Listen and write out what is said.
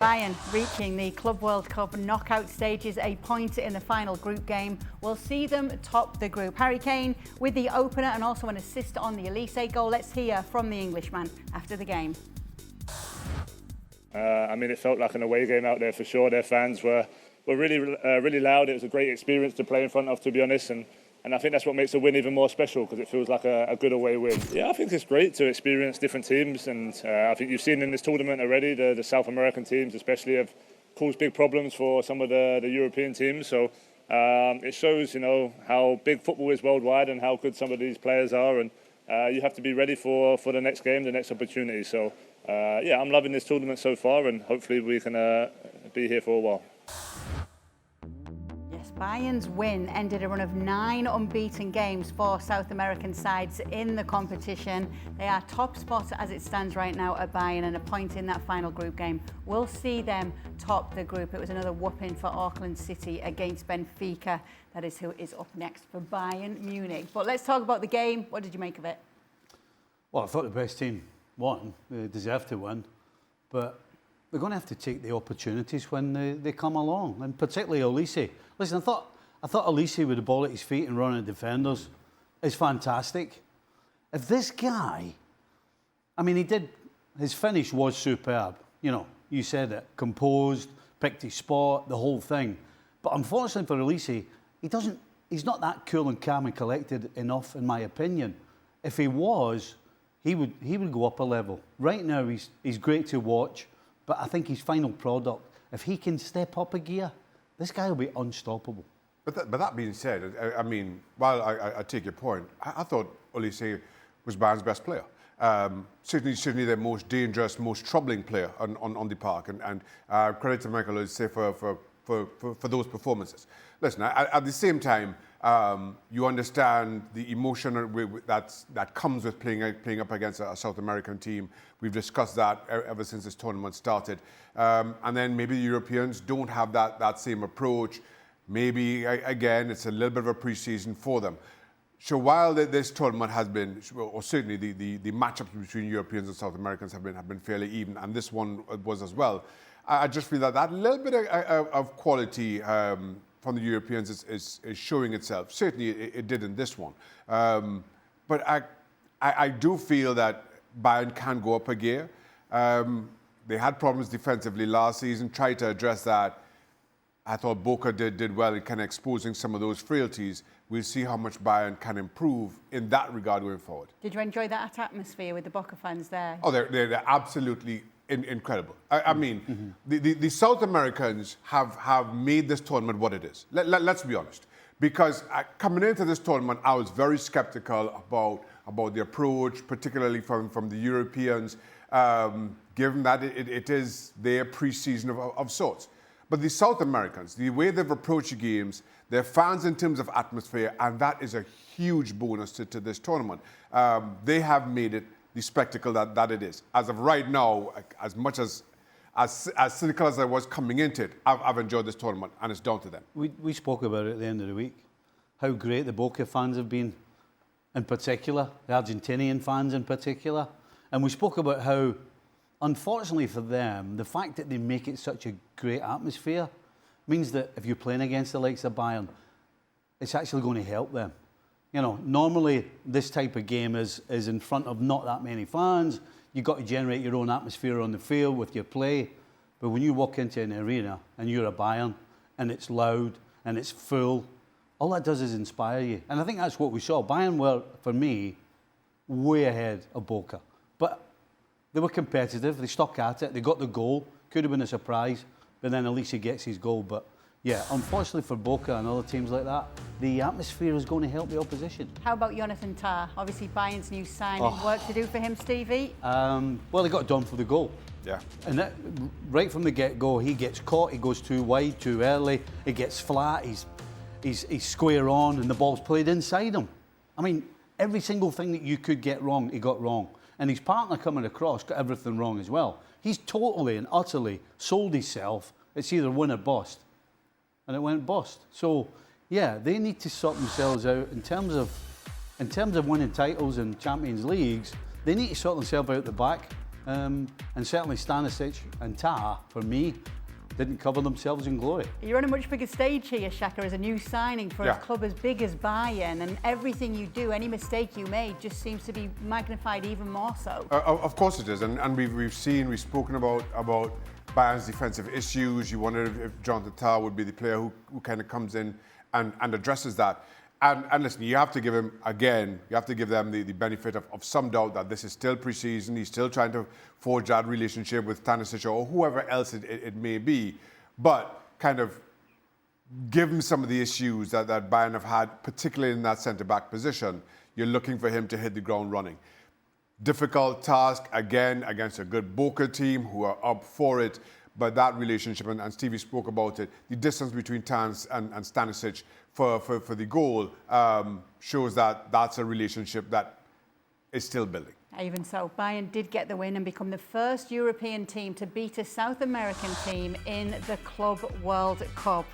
Bayern reaching the Club World Cup knockout stages, a point in the final group game will see them top the group. Harry Kane with the opener and also an assist on the Elise goal. Let's hear from the Englishman after the game. It felt like an away game out there for sure. Their fans were really loud. It was a great experience to play in front of, to be honest. And I think that's what makes the win even more special, because it feels like a good away win. Yeah, I think it's great to experience different teams, and I think you've seen in this tournament already the South American teams especially have caused big problems for some of the European teams. So it shows, how big football is worldwide and how good some of these players are, and you have to be ready for the next game, the next opportunity. So I'm loving this tournament so far, and hopefully we can be here for a while. Bayern's win ended a run of 9 unbeaten games for South American sides in the competition. They are top spot as it stands right now at Bayern, and a point in that final group game will see them top the group. It was another whooping for Auckland City against Benfica. That is who is up next for Bayern Munich. But let's talk about the game. What did you make of it? Well, I thought the best team won. They deserved to win. But they're going to have to take the opportunities when they come along, and particularly Elise. Listen, I thought Elise with the ball at his feet and running at defenders is fantastic. If this guy, his finish was superb. You said it, composed, picked his spot, the whole thing. But unfortunately for Elise, he's not that cool and calm and collected enough, in my opinion. If he was, he would go up a level. Right now, he's great to watch. But I think his final product, if he can step up a gear, this guy will be unstoppable. But that being said, while I take your point, I thought Elise was Bayern's best player. Certainly their most dangerous, most troubling player on the park. And credit to Michael Elise for those performances. Listen, at the same time, you understand the emotion that comes with playing up against a South American team. We've discussed that ever since this tournament started. And then maybe the Europeans don't have that same approach. Maybe, again, it's a little bit of a pre-season for them. So while this tournament has been, or certainly the matchups between Europeans and South Americans have been fairly even, and this one was as well, I just feel that little bit of quality from the Europeans is showing itself. Certainly it did in this one. But I do feel that Bayern can go up a gear. They had problems defensively last season, tried to address that. I thought Boca did well in kind of exposing some of those frailties. We'll see how much Bayern can improve in that regard going forward. Did you enjoy that atmosphere with the Boca fans there? Oh, they're absolutely incredible. The South Americans have made this tournament what it is. Let's be honest. Because coming into this tournament, I was very skeptical about the approach, particularly from the Europeans, given that it is their pre-season of sorts. But the South Americans, the way they've approached the games, their fans in terms of atmosphere, and that is a huge bonus to this tournament. They have made it the spectacle that it is. As of right now, as much as cynical as I was coming into it, I've enjoyed this tournament, and it's down to them. We spoke about it at the end of the week, how great the Boca fans have been, in particular, the Argentinian fans in particular. And we spoke about how, unfortunately for them, the fact that they make it such a great atmosphere means that if you're playing against the likes of Bayern, it's actually going to help them. Normally this type of game is in front of not that many fans. You've got to generate your own atmosphere on the field with your play. But when you walk into an arena and you're a Bayern and it's loud and it's full, all that does is inspire you. And I think that's what we saw. Bayern were, for me, way ahead of Boca. But they were competitive. They stuck at it. They got the goal. Could have been a surprise. But then Elise gets his goal. But yeah, unfortunately for Boca and other teams like that, the atmosphere is going to help the opposition. How about Jonathan Tah? Obviously, Bayern's new signing. Work to do for him, Stevie? Well, he got done for the goal. Yeah. And that, right from the get-go, he gets caught. He goes too wide, too early. He gets flat. He's square on, and the ball's played inside him. Every single thing that you could get wrong, he got wrong. And his partner coming across got everything wrong as well. He's totally and utterly sold himself. It's either win or bust. And it went bust. So, yeah, they need to sort themselves out in terms of winning titles and Champions Leagues. They need to sort themselves out the back. And certainly Stanisic and Taha, for me, didn't cover themselves in glory. You're on a much bigger stage here, Shaka, as a new signing for a club as big as Bayern, and everything you do, any mistake you made, just seems to be magnified even more so. Of course it is, and we've spoken about Bayern's defensive issues. You wondered if Jonathan Tah would be the player who kind of comes in and addresses that. And listen, you have to give him, again, you have to give them the benefit of some doubt that this is still pre-season. He's still trying to forge that relationship with Stanisic or whoever else it may be. But kind of give him some of the issues that Bayern have had, particularly in that centre-back position. You're looking for him to hit the ground running. Difficult task, again, against a good Boca team who are up for it. But that relationship, and Stevie spoke about it, the distance between Tans and Stanisic for the goal shows that that's a relationship that is still building. Even so, Bayern did get the win and become the first European team to beat a South American team in the Club World Cup.